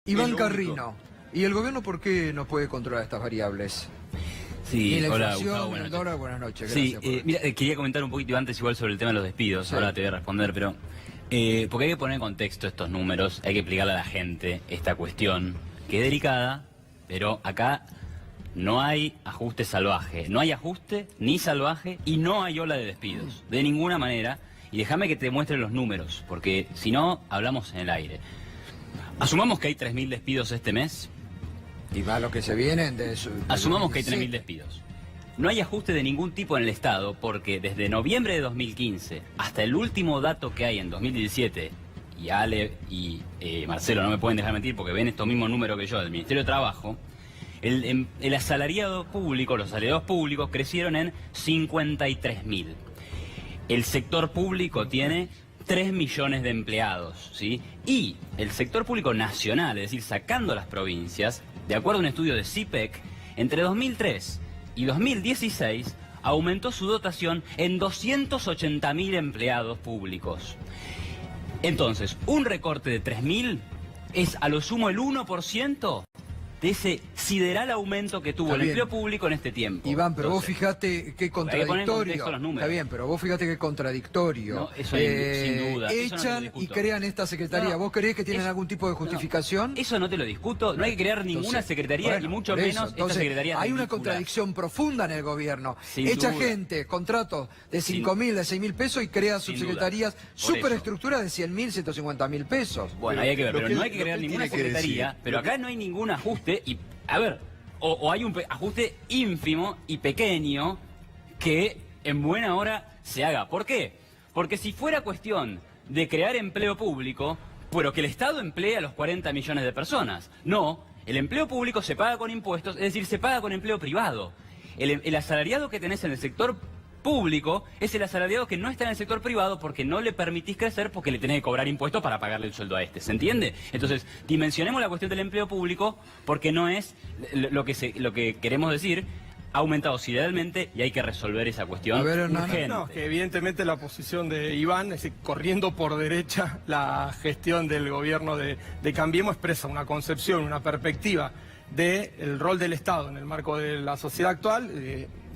Iván Carrino, ¿y el gobierno por qué no puede controlar estas variables? Sí, Y la hola inflación, Gustavo, buenas el noches. dólar, buenas noches. Sí, Gracias por... mira, quería comentar un poquito antes igual sobre el tema de los despidos, Sí. ahora te voy a responder, pero porque hay que poner en contexto estos números, hay que explicarle a la gente esta cuestión, que es delicada, pero acá no hay ajuste salvaje, no hay ajuste ni salvaje y no hay ola de despidos, de ninguna manera, y déjame que te muestre los números, porque si no, hablamos en el aire. Asumamos que hay 3.000 despidos este mes. Y más lo que se vienen de eso. Asumamos que hay 3.000 despidos. No hay ajuste de ningún tipo en el Estado porque desde noviembre de 2015 hasta el último dato que hay en 2017, y Ale y Marcelo no me pueden dejar mentir porque ven estos mismos números que yo del Ministerio de Trabajo, el asalariado público, los asalariados públicos crecieron en 53.000. El sector público tiene 3 millones de empleados, ¿sí? Y el sector público nacional, es decir, sacando las provincias, de acuerdo a un estudio de CIPEC, entre 2003 y 2016 aumentó su dotación en 280.000 empleados públicos. Entonces, un recorte de 3.000 es a lo sumo el 1% de ese sideral aumento que tuvo Está el bien. empleo público en este tiempo. Iván, pero Entonces, vos fijate qué hay que poner en contradictorio. contexto los números. Está bien, pero vos fíjate qué contradictorio. No, eso sin duda, eso no te lo Echan y discuto. crean esta secretaría. No, ¿Vos creés que tienen eso- algún tipo de justificación? Eso no te lo discuto, no hay que crear ninguna Entonces, secretaría bueno, y mucho por eso, menos entonces, esta secretaría hay una ridícula. contradicción profunda en el gobierno. Sin Echa duda. gente, contratos de Sin- 5.000, de 6.000 pesos y crea Sin subsecretarías, duda. Por superestructuras de 100.000, 150.000 pesos. Bueno, ahí hay que ver, Lo pero que- no hay que lo crear que ninguna tiene que secretaría, decir, pero lo que- acá no hay ningún ajuste y, a ver, o hay un ajuste ínfimo y pequeño que en buena hora se haga. ¿Por qué? Porque si fuera cuestión de crear empleo público, pero que el Estado emplee a los 40 millones de personas. No, el empleo público se paga con impuestos, es decir, se paga con empleo privado. El asalariado que tenés en el sector público es el asalariado que no está en el sector privado porque no le permitís crecer porque le tenés que cobrar impuestos para pagarle el sueldo a este, ¿se entiende? Entonces, dimensionemos la cuestión del empleo público porque no es lo que queremos decir, ha aumentado sideralmente y hay que resolver esa cuestión A ver, Hernán. urgente. No, que evidentemente la posición de Iván, es decir, corriendo por derecha la gestión del gobierno de Cambiemos, expresa una concepción, una perspectiva del rol del Estado en el marco de la sociedad actual,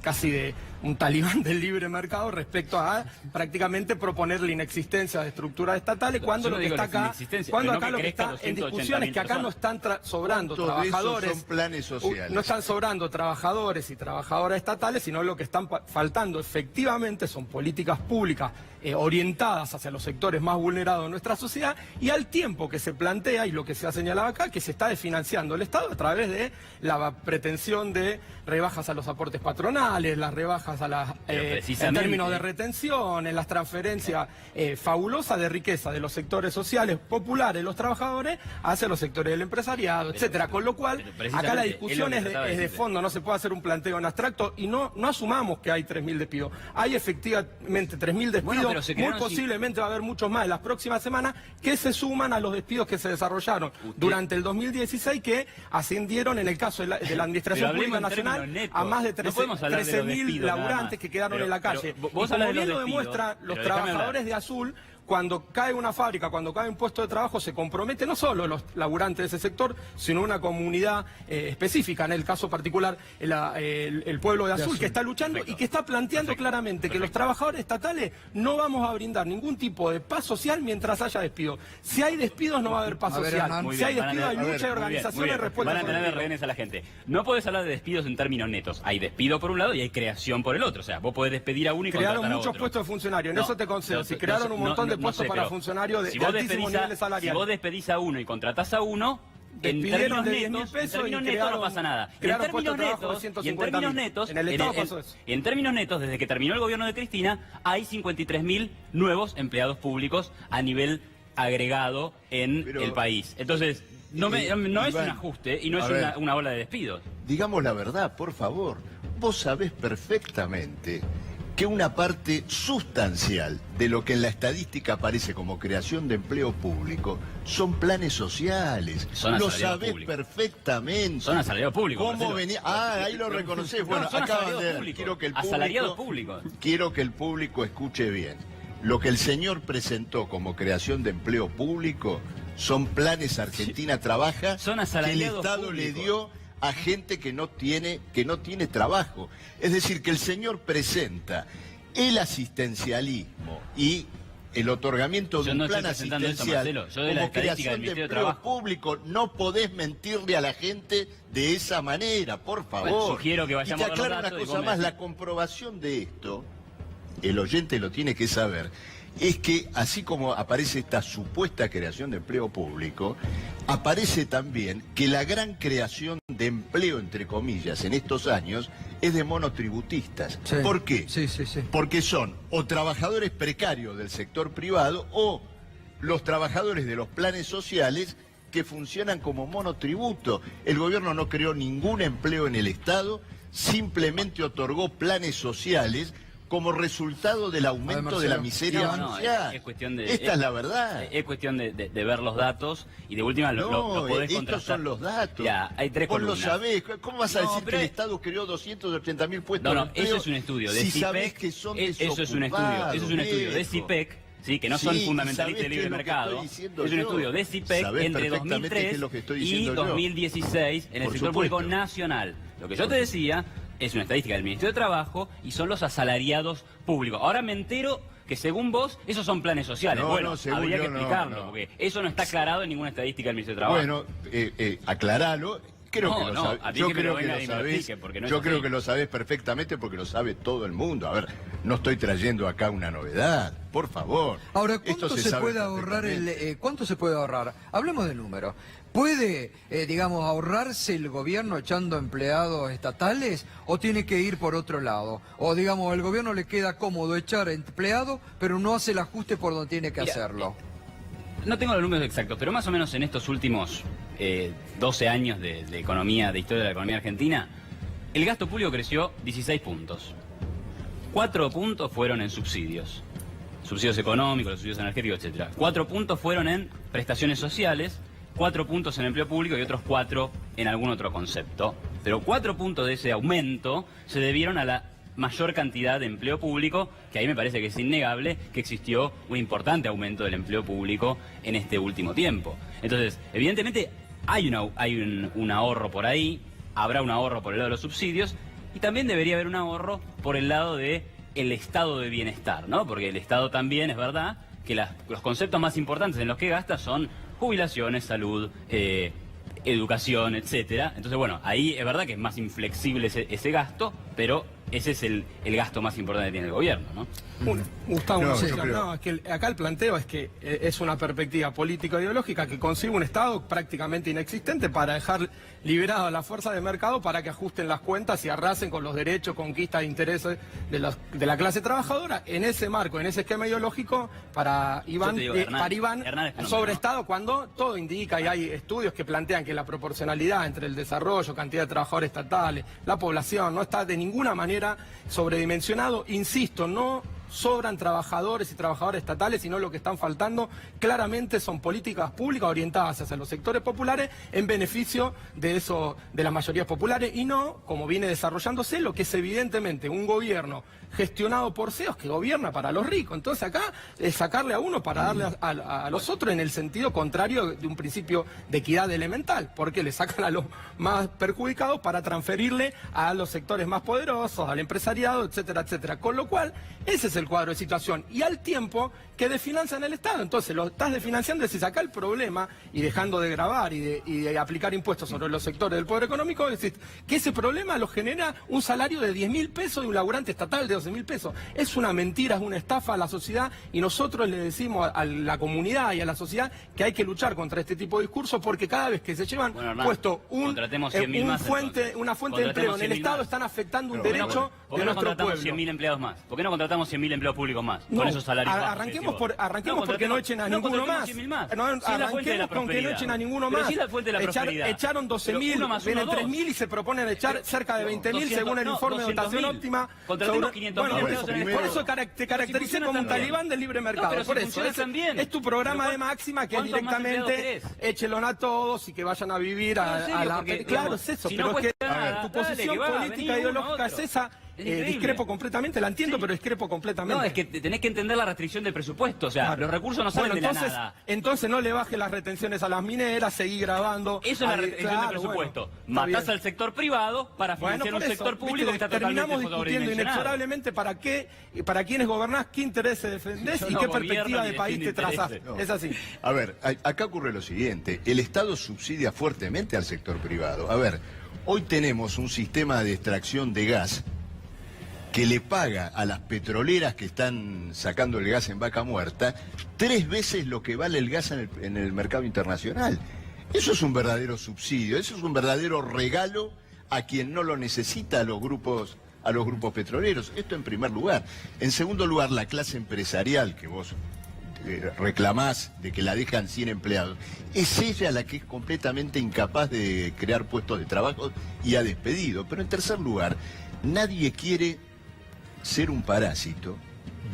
casi de un talibán del libre mercado respecto a prácticamente proponer la inexistencia de estructuras estatales cuando Yo no lo que digo está la acá, inexistencia, cuando pero no acá que lo que crezcan está en 280.000 discusión es que acá no están sobrando ¿Cuántos de esos trabajadores, son planes sociales? no están sobrando trabajadores y trabajadoras estatales, sino lo que están faltando efectivamente son políticas públicas orientadas hacia los sectores más vulnerados de nuestra sociedad y al tiempo que se plantea, y lo que se ha señalado acá, que se está desfinanciando el Estado a través de la pretensión de rebajas a los aportes patronales, las rebajas a las en precisamente- términos de retención, en las transferencias fabulosas de riqueza de los sectores sociales populares, los trabajadores, hacia los sectores del empresariado, etcétera. Con lo cual, precisamente acá la es discusión lo que es trataba de de decirte. fondo, no se puede hacer un planteo en abstracto y no asumamos que hay 3.000 despidos. Hay efectivamente 3.000 despidos, Bueno, pero se muy crearon posiblemente va a haber muchos más en las próximas semanas que se suman a los despidos que se desarrollaron durante el 2016 que ascendieron en el caso de la Administración Pero Pública hablemos en Nacional términos netos. a más de No podemos hablar de los 13.000 despidos nada laburantes más. que quedaron Pero- en la pero calle. vos Y como hablas de bien los lo despidos, demuestran los pero déjame trabajadores hablar. de Azul, cuando cae una fábrica, cuando cae un puesto de trabajo, se compromete no solo los laburantes de ese sector, sino una comunidad específica, en el caso particular el pueblo de Azul, que está luchando y que está planteando claramente que los trabajadores estatales no vamos a brindar ningún tipo de paz social mientras haya despido. Si hay despidos no va a haber paz A ver, social. Hernán. Muy Si hay bien, van a despido hay tener- lucha y Muy bien, organización muy de bien. respuesta. Van a tener política. rehenes a la gente. No podés hablar de despidos en términos netos. Hay despido por un lado y hay creación por el otro. O sea, vos podés despedir a uno y Crearon contratar a muchos otro. puestos de funcionarios, en No, eso te concedo. no, Si no, crearon un montón de no puestos sé, para pero funcionarios de si vos altísimo nivel de salario. Si vos despedís a uno y contratás a uno, en Despidieron términos de 10.000 netos, pesos en términos y netos crearon- no pasa nada. Y en crearon términos puestos de trabajo de netos, y en 150.000. términos netos, En el Estado pasó eso. en términos netos, desde que terminó el gobierno de Cristina, hay 53.000 nuevos empleados públicos a nivel agregado en Pero- el país. Entonces, no es un Iván, ajuste y no es a ver. una ola de despidos. Digamos la verdad, por favor. Vos sabés perfectamente que una parte sustancial de lo que en la estadística aparece como creación de empleo público son planes sociales. Son Lo asalariados sabés públicos. perfectamente. Son asalariados públicos, ¿Cómo Marcelo. venía? Ah, ahí lo reconocés. Bueno, son acaban asalariados de... públicos. Quiero que el Asalariados público, públicos. quiero que el público escuche bien. Lo que el señor presentó como creación de empleo público Son planes Argentina Trabaja Son que el asalariados Estado le públicos. dio a gente que no tiene trabajo. Es decir, que el señor presenta el asistencialismo y el otorgamiento de Yo un no estoy plan presentando eso, asistencial Marcelo. Yo de la como estadística creación del de Ministerio de empleo Trabajo. público. No podés mentirle a la gente de esa manera, por favor. Bueno, sugiero que vayamos y a te ver los aclaro una datos y cosa vos me más, decís. la comprobación de esto, el oyente lo tiene que saber, es que así como aparece esta supuesta creación de empleo público, aparece también que la gran creación de empleo, entre comillas, en estos años, es de monotributistas. Sí. ¿Por qué? Sí, sí, sí. Porque son o trabajadores precarios del sector privado o los trabajadores de los planes sociales que funcionan como monotributo. El gobierno no creó ningún empleo en el Estado, simplemente otorgó planes sociales como resultado del aumento de la Marcelo. miseria No, social. es cuestión de... Esta es la verdad. Es cuestión de ver los datos y de última lo podés estos contrastar. son los datos. Ya, hay tres Vos columnas. lo sabés. ¿Cómo vas a No, decir pero que el es- Estado creó 280.000 puestos No, de no, empleo? eso es un estudio de si CIPEC. sabés que son Eso es un estudio, eso es un estudio de viejo. CIPEC, sí, que no son Sí, fundamentalistas ¿sabés de qué libre es lo que mercado. estoy diciendo Es un yo? estudio de CIPEC Sabés entre perfectamente 2003 qué es lo que estoy y diciendo yo. 2016 en el Por sector supuesto. público nacional. Lo que yo te decía es una estadística del Ministerio de Trabajo y son los asalariados públicos. Ahora me entero que según vos, esos son planes sociales. No, bueno, no, según habría que yo no, explicarlo, no. porque eso no está aclarado en ninguna estadística del Ministerio de Trabajo. Bueno, aclaralo. Creo No, que lo no, sabés. a mí Yo que me lo creo que venga lo y me lo sabés. explique, porque no es Yo así. creo que lo sabés perfectamente porque lo sabe todo el mundo. A ver, no estoy trayendo acá una novedad. Por favor. Ahora, Esto ¿cuánto se sabe puede ahorrar perfectamente. cuánto se puede ahorrar? Hablemos de números. ¿Puede, digamos, ahorrarse el gobierno echando empleados estatales o tiene que ir por otro lado? O, digamos, el gobierno le queda cómodo echar empleados, pero no hace el ajuste por donde tiene que Mira, hacerlo. No tengo los números exactos, pero más o menos en estos últimos 12 años de economía, de historia de la economía argentina, el gasto público creció 16 puntos. 4 puntos fueron en subsidios. Subsidios económicos, los subsidios energéticos, etc. 4 puntos fueron en prestaciones sociales, 4 puntos en empleo público y otros 4 en algún otro concepto. Pero 4 puntos de ese aumento se debieron a la mayor cantidad de empleo público, que ahí me parece que es innegable que existió un importante aumento del empleo público en este último tiempo. Entonces, evidentemente hay un ahorro por ahí, habrá un ahorro por el lado de los subsidios y también debería haber un ahorro por el lado de el estado de bienestar, ¿no? Porque el Estado también, es verdad, que los conceptos más importantes en los que gasta son jubilaciones, salud, educación, etcétera. Entonces, bueno, ahí es verdad que es más inflexible ese gasto, pero ese es el gasto más importante que tiene el gobierno, ¿no? Gustavo, No, sí, yo creo- no, es que acá el planteo es que es una perspectiva político-ideológica que consigue un Estado prácticamente inexistente para dejar liberada la fuerza de mercado para que ajusten las cuentas y arrasen con los derechos, conquistas e intereses de la clase trabajadora. En ese marco, en ese esquema ideológico, para Iván, Yo te digo, Hernán es fenómeno, sobre ¿no? Estado, cuando todo indica y hay estudios que plantean que la proporcionalidad entre el desarrollo, cantidad de trabajadores estatales, la población, no está de ninguna manera sobredimensionado. Insisto, no sobran trabajadores y trabajadoras estatales, sino lo que están faltando claramente son políticas públicas orientadas hacia los sectores populares en beneficio de las mayorías populares y no, como viene desarrollándose, lo que es evidentemente un gobierno gestionado por CEOs que gobierna para los ricos. Entonces acá es sacarle a uno para darle a los otros en el sentido contrario de un principio de equidad elemental, porque le sacan a los más perjudicados para transferirle a los sectores más poderosos, al empresariado, etcétera, etcétera. Con lo cual, ese es el cuadro de situación. Y al tiempo que desfinancian el Estado. Entonces lo estás desfinanciando si saca el problema y dejando de gravar y de aplicar impuestos sobre los sectores del poder económico, decís que ese problema lo genera un salario de 10.000 pesos de un laburante estatal de 12.000 pesos. Es una mentira, es una estafa a la sociedad y nosotros le decimos a la comunidad y a la sociedad que hay que luchar contra este tipo de discursos porque cada vez que se llevan Bueno, Hernán, puesto contratemos 100.000 más, una fuente de empleo en el 100.000 Estado más. están afectando un Pero derecho ¿Por de qué no nuestro contratamos pueblo. 100.000 empleados más? ¿Por qué no contratamos 100.000 empleados públicos más? No, Con esos salarios bajos que arranquemos decís vos. porque no echen a ninguno más. 100.000 más. No, Sí, es la fuente de la arranquemos con que no prosperidad. echen a ninguno Pero más. sí es la fuente de la prosperidad. Echaron Pero 12.000, uno más uno, vienen dos. 3.000 y se proponen echar cerca de 20.000 según el informe de dotación 200.000. óptima. Contratemos 500.000 empleados en el por Estado. eso te caractericé funciona como un tan bien. talibán del libre mercado. pero si Por eso funciona tan bien. es tu programa Pero de máxima que es ¿cuántos más empleados directamente querés? échenlo a todos y que vayan a vivir No, en serio, a la... porque, Claro, digamos, es eso, si pero no es que cuesta nada, tu dale, posición que va, política vení ideológica uno, es otro. esa increíble. Discrepo completamente, la entiendo, Sí. pero discrepo completamente. No, es que tenés que entender la restricción del presupuesto, o sea, Claro. los recursos no salen Bueno, de la nada. entonces no le baje las retenciones a las mineras, seguí grabando. Eso es la Ahí, restricción claro, del presupuesto. bueno, está Matás bien. al sector privado para Bueno, financiar por un eso, sector viste, público que está totalmente terminamos discutiendo sobredimensionado. inexorablemente para quiénes gobernás, qué intereses defendés Yo y no qué gobierno perspectiva ni de país te defiendo trazás. intereses. No. Es así. A ver, acá ocurre lo siguiente, el Estado subsidia fuertemente al sector privado. A ver, hoy tenemos un sistema de extracción de gas que le paga a las petroleras que están sacando el gas en Vaca Muerta 3 veces lo que vale el gas en el mercado internacional. Eso es un verdadero subsidio, eso es un verdadero regalo a quien no lo necesita, a los grupos petroleros. Esto en primer lugar. En segundo lugar, la clase empresarial que vos reclamás de que la dejan sin empleados, es ella la que es completamente incapaz de crear puestos de trabajo y ha despedido. Pero en tercer lugar, nadie quiere ser un parásito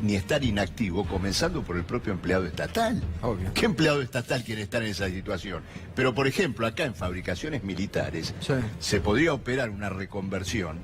ni estar inactivo, comenzando por el propio empleado estatal. Obvio. ¿Qué empleado estatal quiere estar en esa situación? Pero, por ejemplo, acá en fabricaciones militares Sí. se podría operar una reconversión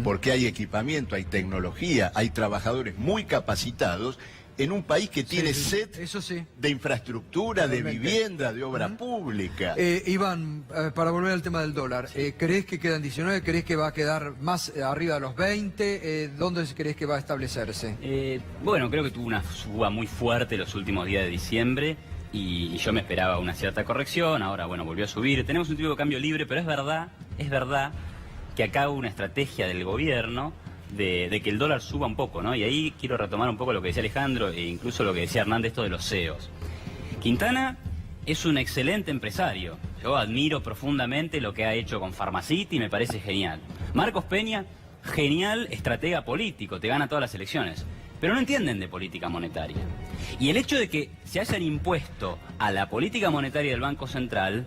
porque hay equipamiento, hay tecnología, hay trabajadores muy capacitados en un país que tiene sí, sed eso sí. de infraestructura, de Totalmente. vivienda, de obra pública. Iván, para volver al tema del dólar, ¿crees que quedan 19? ¿Crees que va a quedar más arriba de los 20? ¿Dónde crees que va a establecerse? Bueno, creo que tuvo una suba muy fuerte los últimos días de diciembre y yo me esperaba una cierta corrección, ahora bueno, volvió a subir. Tenemos un tipo de cambio libre, pero es verdad que acá hubo una estrategia del gobierno de que el dólar suba un poco, ¿no? Y ahí quiero retomar un poco lo que decía Alejandro e incluso lo que decía Hernández, esto de los CEOs. Quintana es un excelente empresario. Yo admiro profundamente lo que ha hecho con Pharmacity y me parece genial. Marcos Peña, genial estratega político, te gana todas las elecciones. Pero no entienden de política monetaria. Y el hecho de que se hayan impuesto a la política monetaria del Banco Central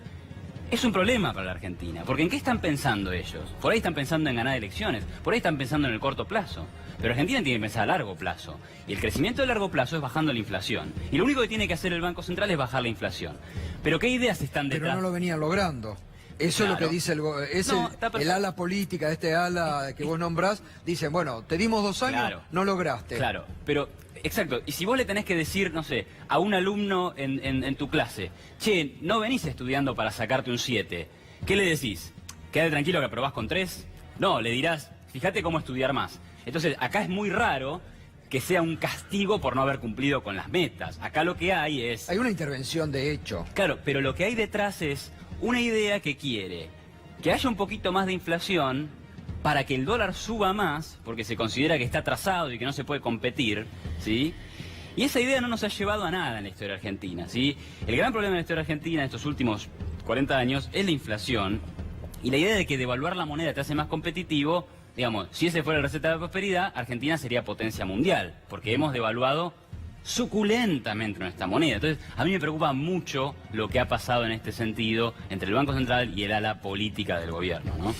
es un problema para la Argentina, porque ¿en qué están pensando ellos? Por ahí están pensando en ganar elecciones, por ahí están pensando en el corto plazo, pero Argentina tiene que pensar a largo plazo, y el crecimiento de largo plazo es bajando la inflación, y lo único que tiene que hacer el Banco Central es bajar la inflación. Pero ¿qué ideas están detrás? Pero no lo venían logrando. Eso es lo que Claro. dice No, está el perfecto. ala política, este ala que vos nombrás, dicen, bueno, te dimos 2 años, Claro. no lograste. Claro, pero, exacto, y si vos le tenés que decir, no sé, a un alumno en tu clase, che, no venís estudiando para sacarte un 7, ¿qué le decís? Quédate tranquilo que aprobás con 3. No, le dirás, fíjate cómo estudiar más. Entonces, acá es muy raro que sea un castigo por no haber cumplido con las metas. Acá lo que hay es... Hay una intervención de hecho. Claro, pero lo que hay detrás es una idea que quiere que haya un poquito más de inflación para que el dólar suba más, porque se considera que está atrasado y que no se puede competir, ¿sí? Y esa idea no nos ha llevado a nada en la historia argentina, ¿sí? El gran problema en la historia argentina en estos últimos 40 años es la inflación y la idea de que devaluar la moneda te hace más competitivo. Digamos, si ese fuera la receta de la prosperidad, Argentina sería potencia mundial, porque hemos devaluado suculentamente nuestra moneda. Entonces, a mí me preocupa mucho lo que ha pasado en este sentido entre el Banco Central y el ala política del gobierno, ¿no?